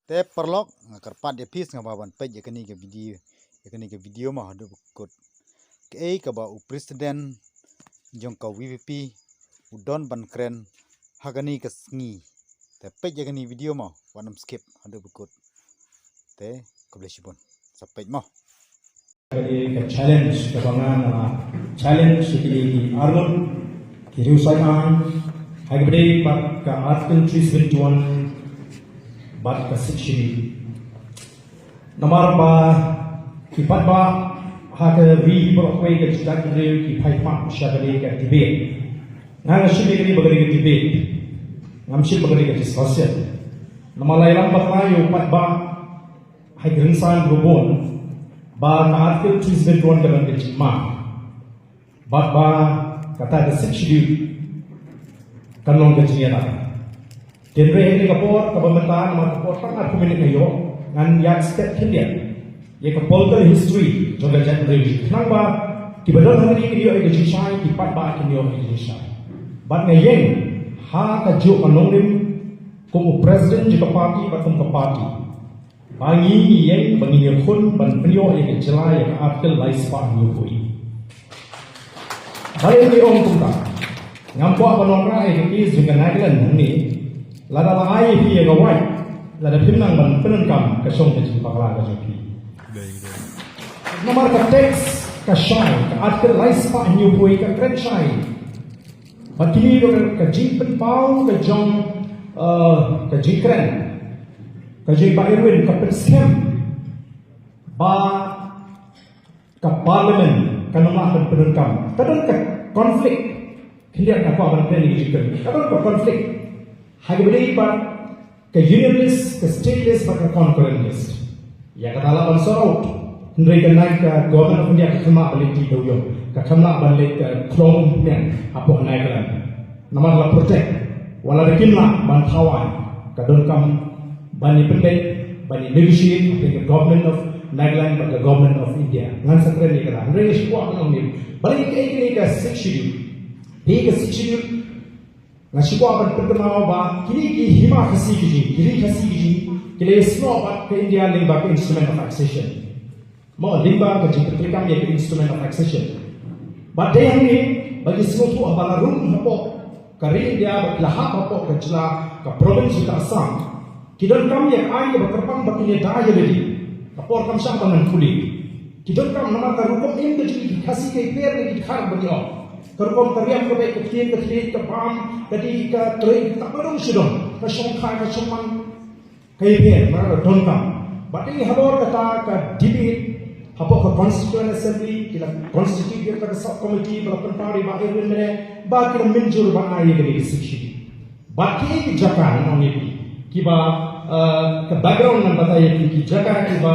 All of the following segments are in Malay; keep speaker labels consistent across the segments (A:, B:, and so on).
A: Te perlok karpat dia pis ngababan pej yakani ke video mah hadu kut ke ka ba u presiden jong ka VVP udon ban kren hagani ke sngi te pej yakani video mah wanam skip hadu kut te kablesibon sapej mah
B: cái challenge cái bằng là challenge cái armor cái riu sai an hay cái đây bắt cái article 371 bắt cái section nomor 3 cái bắt ba ha cái vi bộ quay cái start cái riu cái phải phạm sa cái cái debate ngang sih cái bagai cái debate ngam sih bagai cái discussion nomor lain bắt ba yo bắt ba hay cái rinsan robon ba na article 371 dalam kecima ba kata the sixth schedule kanong kecina dan ini kapor pemerintahan nomor kapor sangat pemilik ayo ngan yang step hindia ye kapolter history jongga jan review kenapa tiba-tiba hari ini dia ada jisai tipat ba kinyo jisai bat ngayen ha ka jo kanong rim como president jika parti ba kum parti Bangi yang bangi khun ban prio yang jelai yang artikel laispa nyupui. Baik ni orang tumta. Ngampo banora yang kis dengan naglan ni. Lada lai pi yang awai. Lada pinang ban penenkam kesong kecil pakla kejoki. Nomor ka teks ka shai ka artikel laispa nyupui ka kren shai. Batini do ka jimpen pau ka jong ka jikren. Kaji Pak Irwin ke Perskem ba ke Parlimen kanama dan penerkam kadang ke konflik hendak apa akan terjadi kadang ke konflik hagibri ba ke unionist ke stateless ba ke concurrentist ya kata lawan sorot hendai ke naik ke government of India ke kema balik di doyo ke kema balik ke klong men apa naik ke nama la protect wala rekinla ban kawan kadang kam Bani pendek, bani negotiate with the government of Nagaland but the government of India. Ngan sakre ni kara. Andre ni shikwa kanong ni. Bani ni ka six schedule. Ni ka six schedule. Ngan shikwa ban perkenal ba kini ki hima kasi kiji. Kini snow ba ke India limba ke instrument of accession. Mo limba ke jikam ye ke instrument of accession. But day ni bagi semua tu abala rum hapo. Kari India lahap hapo ke jela ke province ka Assam. Kidon kami yang air berkerpang bakinya daya lagi. Kapor kami sang tangan kulit. Kidon kami nama karukom ini jadi kasih ke player lagi dikhar bagi orang. Karukom kariam ke baik ke pam, jadi ke terus tak perlu sudah. Ke songkai ke semang ke player mereka donkam. Bagi habor kata ke debate, habor ke constituent assembly, kita constitute dia ke subcommittee berpentar di bahir mana, bagi menjur bahaya lagi seksi. Bagi jakan orang ini. Kiba ke background nan bataya ki jaka kiba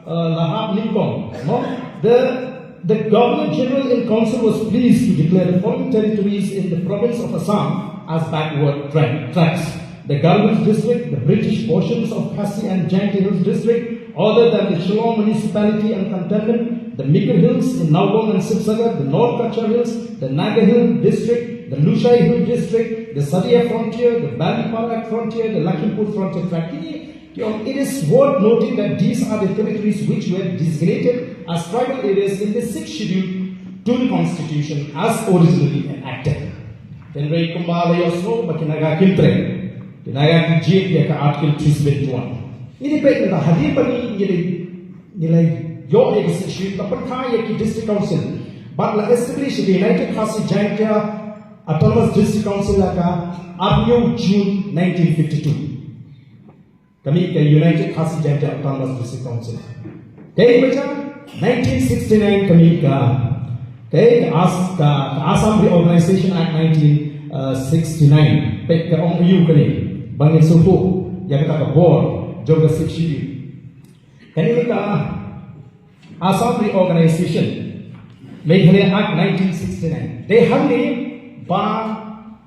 B: lahap lingkong no the governor general in council was pleased to declare the following territories in the province of Assam as backward tracts: the Galway district, the British portions of Khasi and Janki Hills district, other than the Shillong municipality and cantonment, the Mikir Hills in Nowong and Sibsagar, the North Kachar Hills, the Naga Hill district, the Lushai Hill district, the Sadia frontier, the Baliparak frontier, the Lakhimpur frontier tract. It is worth noting that these are the territories which were designated as tribal areas in the 6th schedule to the constitution as originally enacted. Then Ray Kumbala Yosno, Makinaga Kiltre, Kinaga Kijit, Yaka Article 371. Ini baik kita hadir bagi nilai yo ek section kapan kaya ki district council but la establish the United Khasi Jankia Autonomous District Council ka Abyo June 1952 kami ke United Khasi Jankia Autonomous District Council kaya macam 1969 kami ke Assam Reorganization Act 1969 pek ke OMU kali bangin suku yang kata board jogga section kani ka Assam Reorganization Meghalaya Act 1969 they hamni ba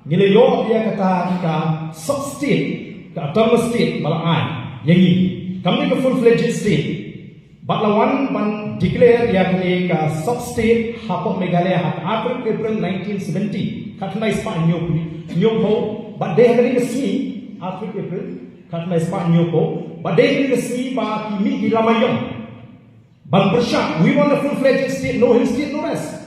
B: nilayo ya kata ka sub state ka autonomous state malai yangi kami ka full fledged state but lawan ban declare ya ka sub state hapo Meghalaya April 1970 katna ispa nyoko but they have to see April Katma Spanyoko badai resmi ba kimi gilamayam. Ban bersyak, we want a full-fledged state, no hill state, no rest.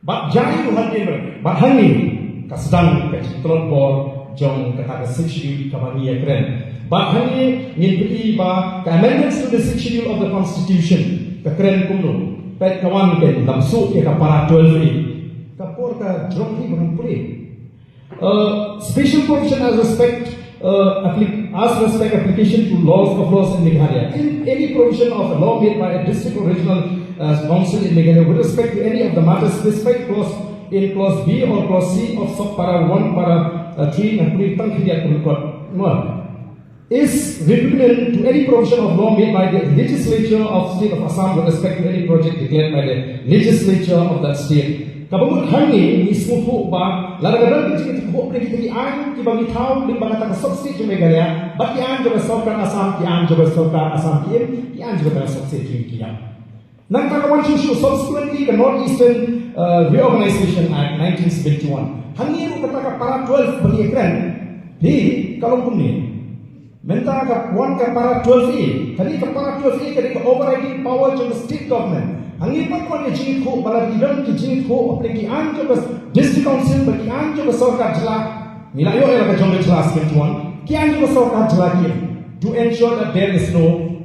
B: But jayu hadir, but hani kasdang kecitlon bor jong kata six schedule kamania keren. But hani ngintri ba amendments to the sixth schedule of the constitution keren kumno. Pet kawan ken damsu ke para 12 kapor ka jonghi berampuri. Special provision as respect application to laws in Meghalaya. In any provision of a law made by a district or regional council in Meghalaya with respect to any of the matters specified in clause B or clause C of para 1 para 3 is repugnant to any provision of law made by the legislature of state of Assam with respect to any project declared by the legislature of that state. Kabut hani ni smuhu ba laragadang kecil ho pergi an ki bagi tahu di bangata ka substate di Meghalaya bagi an juga sarkar Assam ki an juga sarkar Assam ki an juga substate ki ya. Nang kawan susu subsequently the Northeastern Reorganization Act 1971 hani ru kata ka para 12 bagi ekran di kalau kumni menta ka wan ka para 12 kali ka para 12 kali ka overriding power to the state government. Hangi pat ko ni jingit ko bala bidang ki jingit ko apne ki an jo bas district council bagi an jo bas sarkar jala milayo era ka jombe jala 21 ki an jo bas sarkar jala ki to ensure that there is no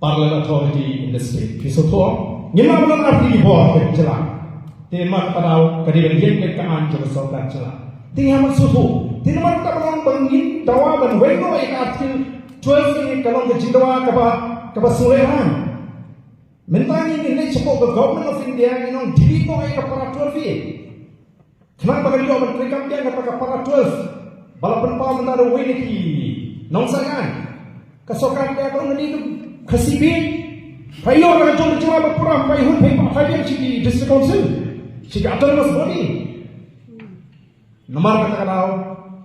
B: parallel authority in the state. Ki so to ngima bulan apni bo ke jala te mat padau ka di yen ke ka an jo bas sarkar jala ti hamat so to ti mat ka bulan bangin dawa ban weno ek article 12 ni kalong ke jindawa ka ba sulehan. Mentang ini cepat ke government of India ini orang diri ko ay kapara 12 kenapa bagi orang mereka dia kata kapara 12 balapan pa menara wini ki nong sayan kasokan dia kalau ngani tu kasibin payo orang jom cuma berperang payo payo di district council si autonomous body nomor kata kalau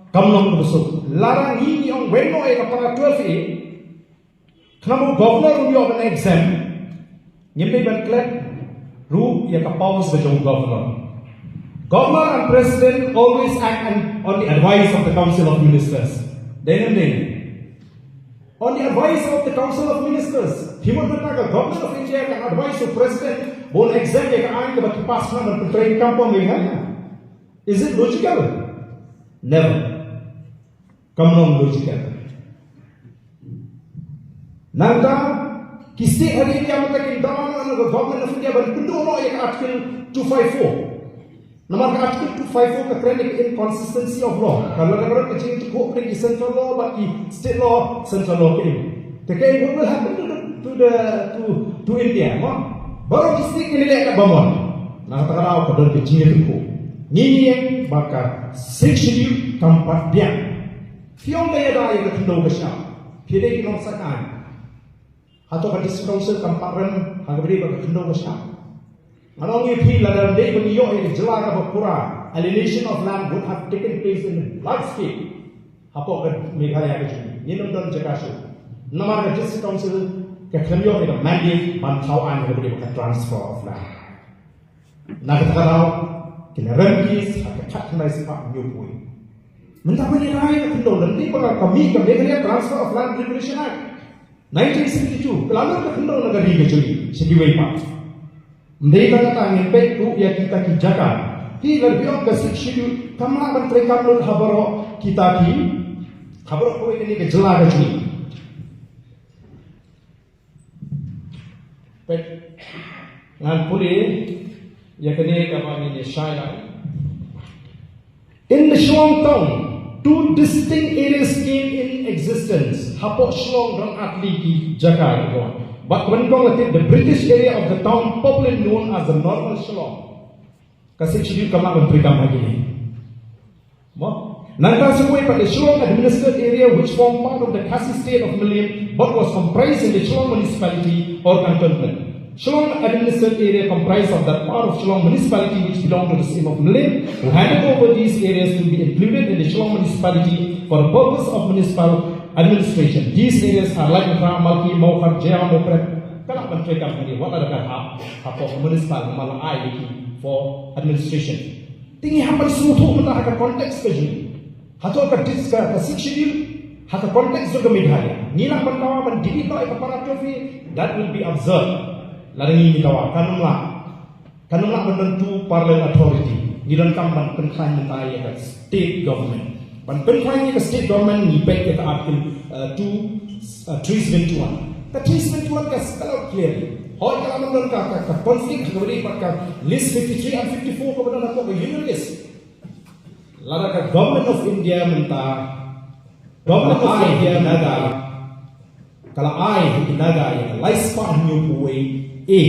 B: kamlong besok larang ini orang weno ay kapara 12 kenapa governor dia orang exam Nyimpi berklet, ru ya kapawus bejong governor. Governor and president always act on the advice of the council of ministers. Then on the advice of the council of ministers, he would not a governor of India can advise the president on exam ke aang ke pass na train kampung Meghalaya. Is it logical? Never. Come logical. Nanda. Kisi hari ini yang kita dalam government of India berpengaruh oleh artikel 254. Nomor artikel 254 ke trending inconsistency of law. Kalau negara kecil itu kok pergi central law bagi state law central law ini. Tekai what will happen to India? Baru kisi ini lihat bangun. Nah kalau kadang kecil itu kok. Ini yang bakal sexually tempat dia. Fiong daya daya ketemu besar. Pilih kita sakan. Atau pada district council kamparan hagabri pada kendo besar. Manong ini dalam day beniyo ini jelas apa pura alienation of land would have taken place in large scale. Apa ke Meghalaya ke ini nonton jekasu. Nama ke district council ke kendo ini mandate bantauan hagabri pada transfer of land. Nak kalau kita rengkis hagap kena sepak new point. Mentah penilai ke kendo nanti pada kami ke Meghalaya Transfer of Land Regulation Act 1962, kelana terkenal negara ini segi waipa. Mereka kata angin pek tu ya kita kijakan. Ki lebih ke schedule kamla menteri kamlut habaro kita ki habaro ko ini ke jela ke sini. Pek ngan puli ya kene kami ni Shaila. In the Shillong town, two distinct areas came in existence. Hapok Shillong dan Atli di Jakarta. But when the British area of the town, popularly known as the Normal Shillong, kasi schedule kama memberikan lagi ni. Nanta sesuai pada Shillong administered area which formed part of the Khasi state of Milliam, but was comprised in the Shillong municipality or cantonment. Shillong administered area comprised of that part of Shillong municipality which belonged to the state of Milliam, who handed over these areas to be included in the Shillong municipality for the purpose of municipal administration. These areas are like Malki, Mokar, Jaya, Mokret. Kalau menteri kami, what are the hapok municipal malah aiki for administration. Tinggi hampir semua mentah ke konteks kerja. Atau ke disk ke schedule, atau konteks juga Meghalaya. ngilang berkawa berdiri tak kepada Jofi, that will be absurd. Larangi dikawa kanumlah menentu parliament authority. Ngilang kam ban penkhai mentai ke state government. Ban penkhai ke state government ni baik ke artikel 371. The 371 ka spell out clearly. Hoi kalau menurut ka konflik kemudian pada list 53 and 54 kemudian aku ke union list. Lara ka government of India mentah government of India naga kalau I naga yang laispa new way A.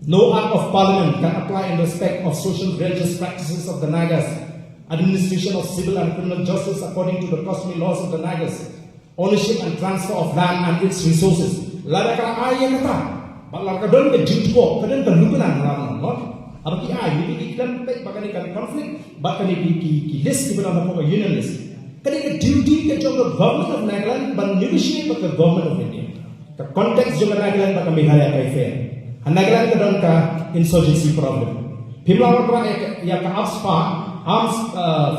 B: No act of parliament can apply in respect of social religious practices of the Nagas, administration of civil and criminal justice according to the customary laws of the Nagas, ownership and transfer of land and its resources. Lara ka I yang kata Balar kadon ke jingko, kadon terlupanan orang not. Apa ki ai, ni kita bakal ni konflik, bakal ni list di dalam apa union list. Kali ke duty ke jogo government of Nagaland ban negotiate with the government of India. The context jogo Nagaland bakal Meghalaya kai fair. Nagaland kadon ka insurgency problem. Pimla orang ya ka Armed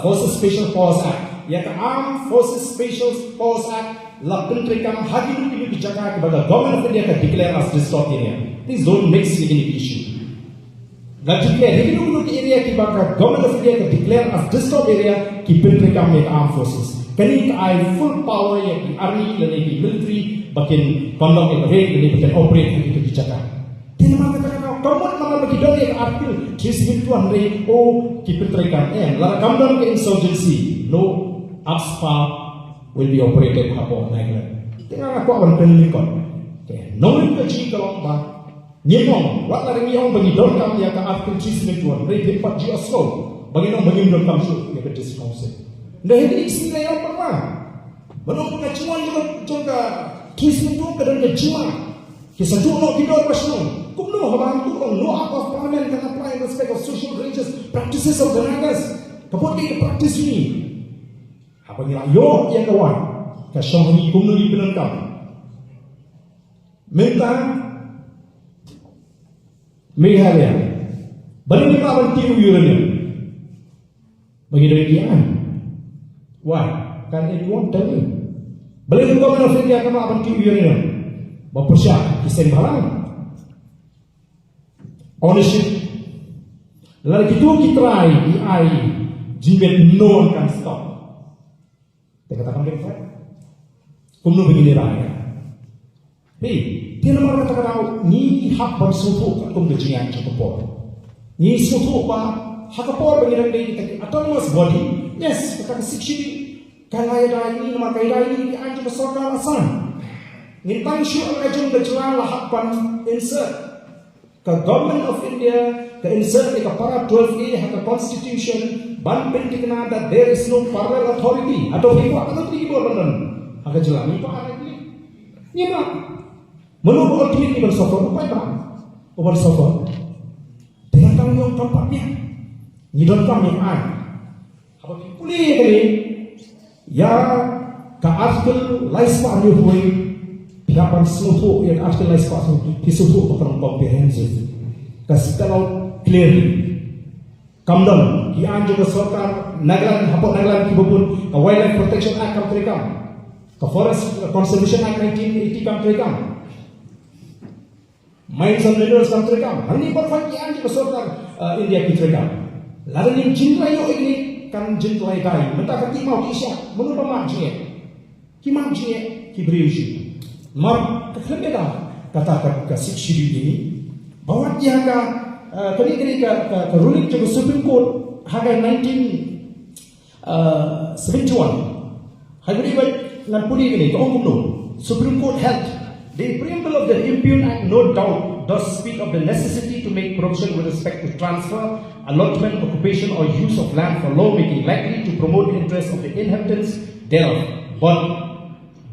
B: Forces Special Force Act, ya ka Armed Forces Special Force Act. Lapun trekam hadi dulu dijaga kepada government of India ka declare as distant area. Please don't mix any issue. Na declare hadi dulu di area ki baka government of India ka declare as distant area ki trekam make armed forces. Kani ka full power ya ki army dan ki military bakin conduct in raid dan bakin operate itu dijaga. Tinama kata government mana bagi dole artikel 371 ki trekam lara kamdan ke insurgency no AFSPA will be operated upon Nagaland. Tengah aku akan penelikon. Nongin kaji kalau ba, nyemong, wat lari nyemong bagi dorkam ya ka artikel 371, rate 4 G Oslo, bagi nong bagi dorkam su ya ka district council. Dah ini istilah yang pertama. Menong pengajuan juga 371 ka dan kejuma. Kisah dulu kita pasno. Kumno habang tukong no act of parliament can apply in respect of social religious practices of the Nagas. Kapot kita practice ini. Apa ni yo yang kawan ka syahni kumno ni penentang minta Meghalaya balik kita berhenti uyurnya bagi dari dia why kan everyone tell me balik kita berhenti dia kena berhenti uyurnya berpersyak kisen balang ownership lalu kita try di ai jimet no one can stop. Kita katakan kita, kumno begini raya. Hei, dia nama kata kau ni hak bersuatu kum kejian cukup. Ni suatu apa hak apa begini kita autonomous body. Yes, kita seksi kalau ada ini nama kaya ini dianjur bersokal asan. Ni pangshu agajung kejual hak pan insert. Ke government of India ke insert ke para 12A hak constitution. Ban pentingna that there is no parallel authority atau hiwa atau tiga benar agak jelas ni pak ni mak menurut ultimate ni bersofon apa itu bersofon dengan tanggung tempatnya ni don kami apa pulih kali ya ka artikel laispa ni hui pihapan suhu yang artikel laispa di suhu bukan comprehensive kasih kalau clearly Kamdon, kian juga serta Nagaland, hapok Nagaland kibupun, ke Wildlife Protection Act kam terekam, ke Forest Conservation Act 1980 kam terekam, Mines and Minerals kam terekam. Hari ini berfak kian juga serta India ki terekam. Lalu ni jintlai yo ini kan jintlai kai, mentah kati mau kisah, menurut pemak jie, ki beriusi. Mar kekhlemeda kata kasih shiri ini, bahawa dia ka kali ka ruling to the Supreme Court haga 1971 hagri ba nan puli ni ko kumno Supreme Court held the preamble of the Impeachment Act no doubt does speak of the necessity to make provision with respect to transfer, allotment, occupation or use of land for lawmaking likely to promote the interests of the inhabitants thereof. But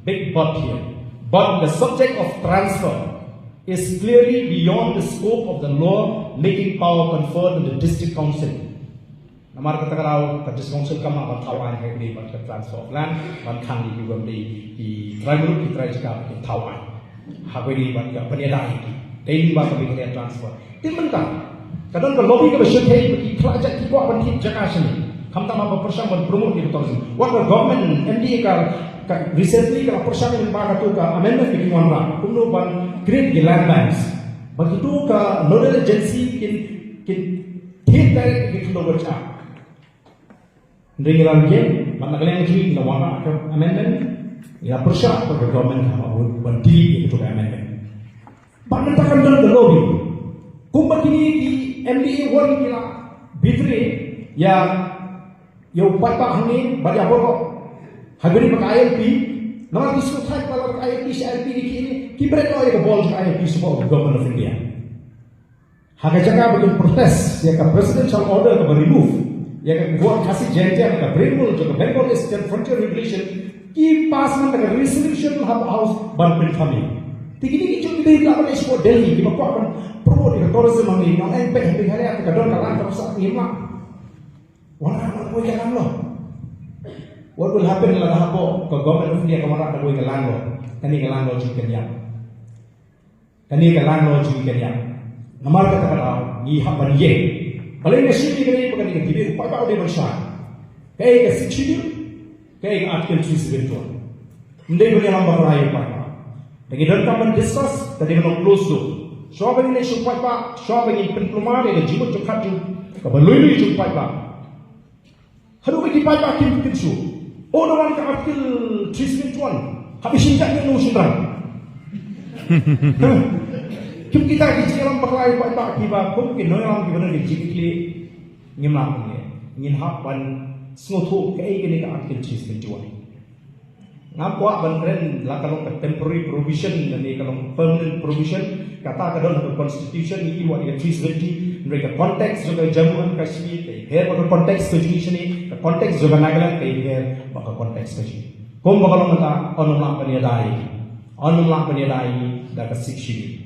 B: big but here, but the subject of transfer is clearly beyond the scope of the law-making power conferred on the district council. Namar kata kalau district council kama bantawan hai di ban transfer of land ban khang di juga di tribal di trajeka di tawan. Haberi ban ka paniadai daily ba ka bigyan transfer. Tin mentang kadang ka lobby ka besyai bagi kelajak ki buat ban hit jaka sini. हम तब आप प्रश्न बन प्रमोट ये तो what the government MDA का recently का प्रश्न में बात तो का amendment की वन रहा कुम्नो बन create the land banks but itu का nodal agency kin ठीक तरह की किलो बचा dengan lagi mana kalian cuci na wana amendment ya persyaratan bagi government kamu berdiri itu ke amendment. Bahkan takkan dalam lobby. Kumbat ini di MDA warning kita bitri ya upat pak ini bagi apa kok habis pakai ILP nama diskusi kalau ILP ILP di kini kibret loh ya kebol ILP support government of India. Hak jaga bagi protes ya ke presidential order ke remove ya kan buat kasih janjian ke Bengal juga Bengal Eastern Frontier Regulation ki pass man ke resolution house ban kami tigini ki cuma dari lawan export Delhi ki bakwa kan promote ke tourism ini yang impact habis hari ke don kalan terus ni mak wala ko jalan lo what will happen la habo ke government of India kamara ka boy kalan lo kani kalan lo ji kenya kani kalan lo ji kenya namar ka kata ni haban ye Kalau ini sih ini bukan ini kita upaya apa dia bersah, kayak kesini, kayak artikel tulis betul. Mending punya nombor lain upaya. Tapi dalam kapan discuss, tadi kita close tu. Siapa ini upaya, siapa ini penplumar, ini jimat cepat tu, kapan lulu itu upaya. Haru bagi upaya kim tu. Oh, orang ke artikel tulis betul, habis injak ni nusuran. Kim kita di dalam perkara apa tak kiba pun kita orang kita ni jikli ngimam ni ngimhapan snotu ke ini ke artikel cheese menjual. Ngapa ban keren lah kalau temporary provision dan ni kalau permanent provision kata kadang ke constitution ini buat dia cheese berarti mereka konteks juga Jammu and Kashmir ke here pada konteks tu jenis ni ke konteks juga Nagaland ke here maka konteks tu. Kom bakal mata onumlah peniadai dah ke sikshi.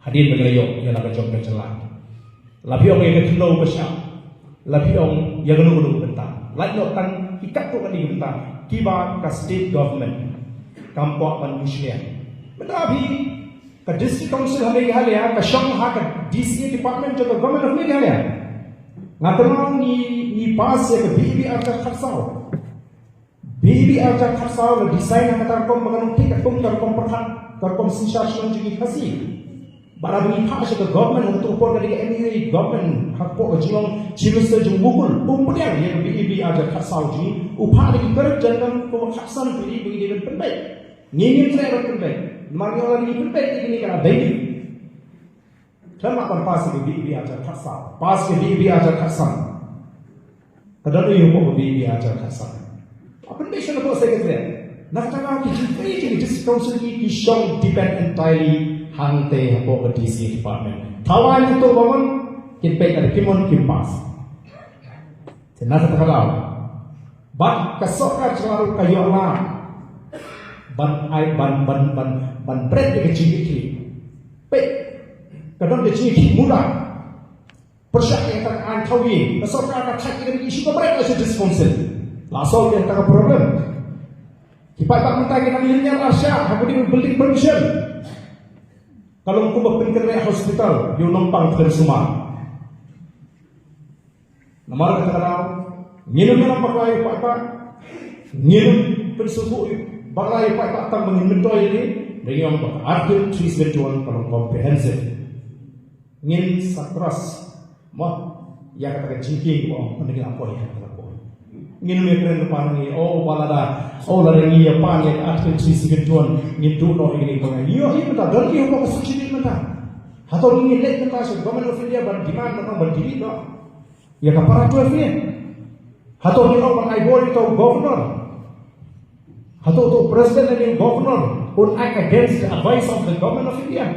B: Hadir bergerayo yang nak jom berjalan. Lebih orang yang ketemu bersah, lebih orang yang nunggu bentar. Lain orang ikat tu kan di bentar. Kiba ke state government, kampung manusia. Tetapi ke district council Meghalaya, ke Shanghai, ke DCA department juga government of Meghalaya. Ngaterang ni pas ya ke BBR ke Kharsau. BBR ke Kharsau le desain yang kata kom mengenung tiket kom kom perhat kom sensation juga kasih. Barang ini hak sebagai government untuk upor dari MUA government hak pok kejilong cilusa jembukul umpulian yang BEB ada khasau ji upah dari kerja dan pemaksan beri bagi dia penbaik ngingin saya penbaik mari orang ini penbaik ini kena baik kenapa pas ke BEB ada khasau pas ke BEB ada khasau kadang ini upor BEB ada khasau apa ni saya nak saya kata nak cakap kita just council ini isong depend entirely hante hapo ke DC department. Tawan itu bangun kita ada kimon kimpas. Senada terkalau. Ban kesokat selalu kayu alam. Ban bread kecil kecil. Pek kadang kecil mudah. Persyak yang terkaan tawi. Kesokat akan tak kira isu keberat masih diskonsil. Langsung yang tak problem. Kita tak minta kita milihnya rasya. Aku di building permission. Kalau aku berpindah hospital, you numpang ke semua. Nomor kata minum pakai apa? Minum bersuhu pakai apa? Tak menginventoi ini dengan artikel tulis betul kalau comprehensive. Ngin satras, mah ya kata cingking, oh mendengar apa ya kata apa. Ngin mereka depan ni, oh balada, oh lari ni apa ni artikel tulis betul. Ngin tu no ini kau ni, yo ini betul. Dan dia apa kesucian betul. Atau ini lek betul. So government of India berdimand orang berdiri tak. Ya kapara tu ni. Atau ni orang ivory tu governor. Atau tu president dan governor would act against the advice of the government of India.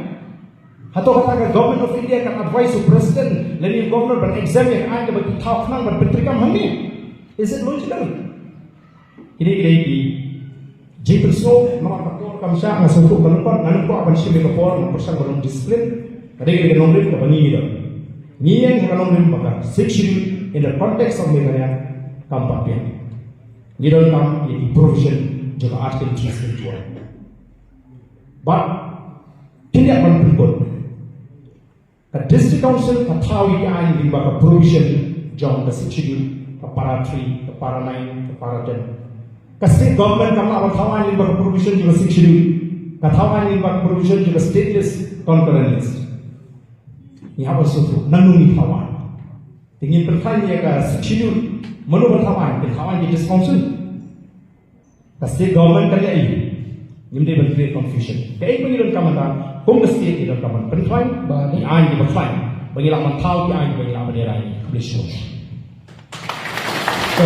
B: Atau kata government of India kan advice to president dan governor berexamine ada bagi tahu nang berpetrikam hani. Is it logical? Ini di jika so nama kapor kami sah ngasih untuk kenapa apa sih mereka kapor persen belum disiplin. Ada kita nombor kita bani kita. Ni yang kita nombor bakal section in the context of Meghalaya kampanye. Ni dalam kam ini provision juga artikel tulis jual. But tidak berikut. The district council ketahui yang ini bakal provision jauh ke section para 3, ke para 9, ke para 10. Ke state government karena bertawan ini bagi provision juga 6 schedule. Katawan ini bagi provision juga state list, concurrent list. Ini apa suatu nanungi tawan. Tingin bertanya ke 6 schedule, mana bertawan? Bertawan di disconsul. Ke state government kerja ini. Ini dia create confusion. Kaya pengiran kamata, kung the state itu kaman bertawai, di ain di bertawai. Bagi laman tahu di ain, bagi laman dia lain. Please.
C: So,